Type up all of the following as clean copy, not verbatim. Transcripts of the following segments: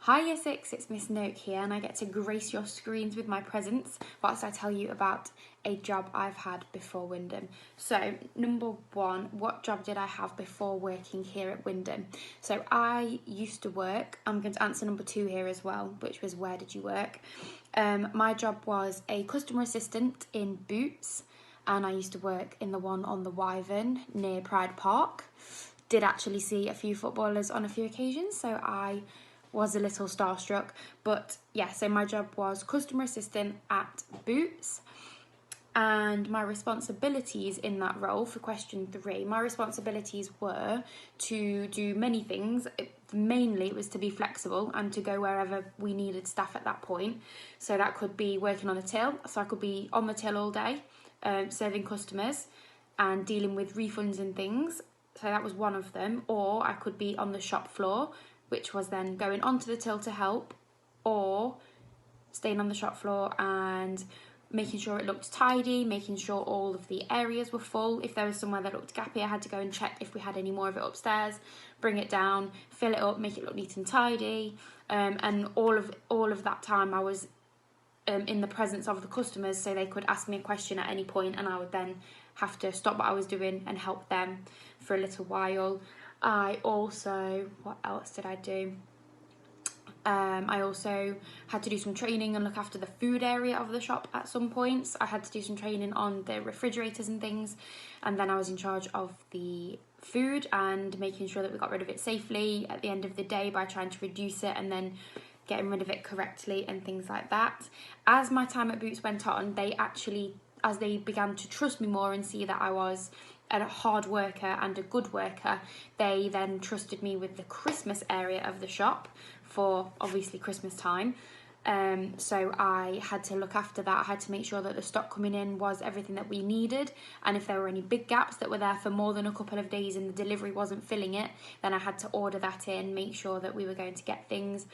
Hi Year 6, it's Miss Noke here, and I get to grace your screens with my presence whilst I tell you about a job I've had before Wyndham. So, number one, what job did I have before working here at Wyndham? So I used to work, I'm going to answer number two here as well, which was where did you work? My job was a customer assistant in Boots, and I used to work in the one on the Wyndham near Pride Park. Did actually see a few footballers on a few occasions, so I was a little starstruck. But yeah, so my job was customer assistant at Boots, and my responsibilities in that role, for question 3, my responsibilities were to do many things. Mainly it was to be flexible and to go wherever we needed staff at that point. So that could be working on the till, so I could be on the till all day, serving customers and dealing with refunds and things. So that was one of them. Or I could be on the shop floor, which was then going onto the till to help, or staying on the shop floor and making sure it looked tidy, making sure all of the areas were full. If there was somewhere that looked gappy, I had to go and check if we had any more of it upstairs, bring it down, fill it up, make it look neat and tidy. And all of that time I was in the presence of the customers, so they could ask me a question at any point, and I would then have to stop what I was doing and help them for a little while. I also, what else did I do? I also had to do some training and look after the food area of the shop at some points. I had to do some training on the refrigerators and things, and then I was in charge of the food and making sure that we got rid of it safely at the end of the day by trying to reduce it and then getting rid of it correctly and things like that. As my time at Boots went on, as they began to trust me more and see that I was a hard worker and a good worker, they then trusted me with the Christmas area of the shop for obviously Christmas time. So I had to look after that. I had to make sure that the stock coming in was everything that we needed, and if there were any big gaps that were there for more than a couple of days and the delivery wasn't filling it, then I had to order that in, make sure that we were going to get things.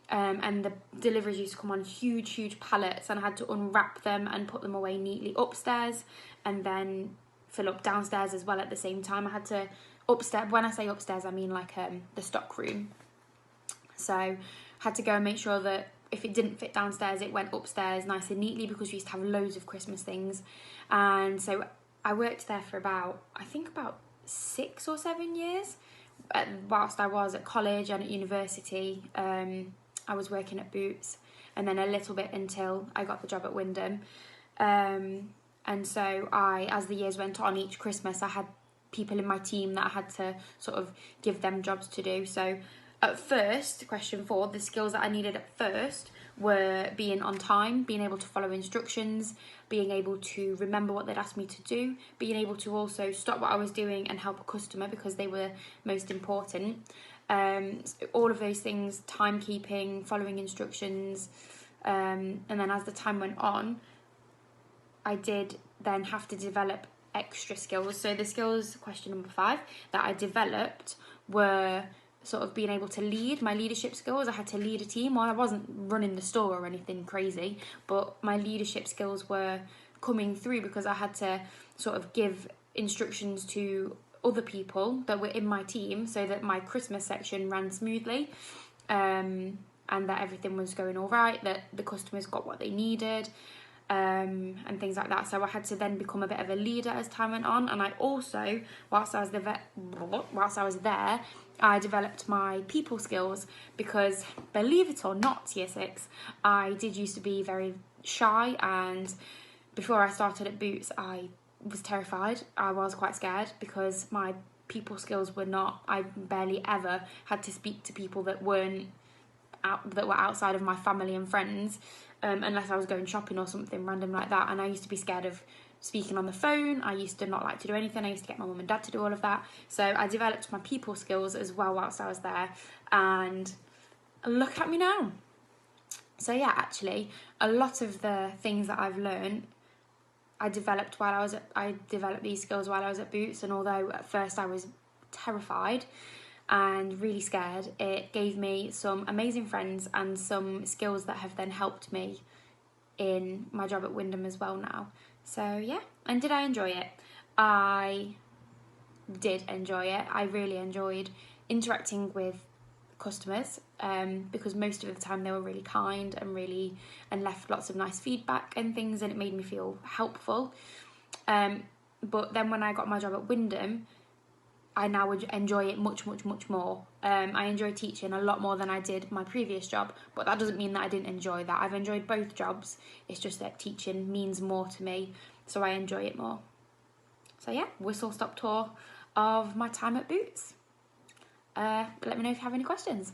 And the deliveries used to come on huge pallets, and I had to unwrap them and put them away neatly upstairs and then fill up downstairs as well at the same time. I had to upstairs, when I say upstairs I mean like the stock room. So I had to go and make sure that if it didn't fit downstairs, it went upstairs nice and neatly, because we used to have loads of Christmas things. And so I worked there for about 6 or 7 years whilst I was at college and at university. I was working at Boots, and then a little bit until I got the job at Wyndham. And so as the years went on, each Christmas I had people in my team that I had to sort of give them jobs to do. So at first, question 4, the skills that I needed at first were being on time, being able to follow instructions, being able to remember what they'd asked me to do, being able to also stop what I was doing and help a customer because they were most important. All of those things, timekeeping, following instructions. And then as the time went on, I did then have to develop extra skills. So the skills, question number 5, that I developed were sort of being able to lead, my leadership skills. I had to lead a team. Well, I wasn't running the store or anything crazy, but my leadership skills were coming through because I had to sort of give instructions to other people that were in my team so that my Christmas section ran smoothly, and that everything was going all right, that the customers got what they needed, and things like that. So I had to then become a bit of a leader as time went on. And I also, whilst I was there, I developed my people skills, because believe it or not, Year 6, I did used to be very shy, and before I started at Boots I was terrified. I was quite scared because my people skills were not, I barely ever had to speak to people that were outside of my family and friends, unless I was going shopping or something random like that. And I used to be scared of speaking on the phone. I used to not like to do anything. I used to get my mum and dad to do all of that. So I developed my people skills as well whilst I was there, and look at me now. So yeah, actually a lot of the things that I've learned I developed these skills while I was at Boots. And although at first I was terrified and really scared, it gave me some amazing friends and some skills that have then helped me in my job at Wyndham as well now. So yeah, and did I enjoy it? I did enjoy it. I really enjoyed interacting with customers, because most of the time they were really kind and left lots of nice feedback and things, and it made me feel helpful. But then when I got my job at Wyndham, I now would enjoy it much more. I enjoy teaching a lot more than I did my previous job, but that doesn't mean that I didn't enjoy that. I've enjoyed both jobs. It's just that teaching means more to me, so I enjoy it more. So yeah, whistle-stop tour of my time at Boots. Let me know if you have any questions.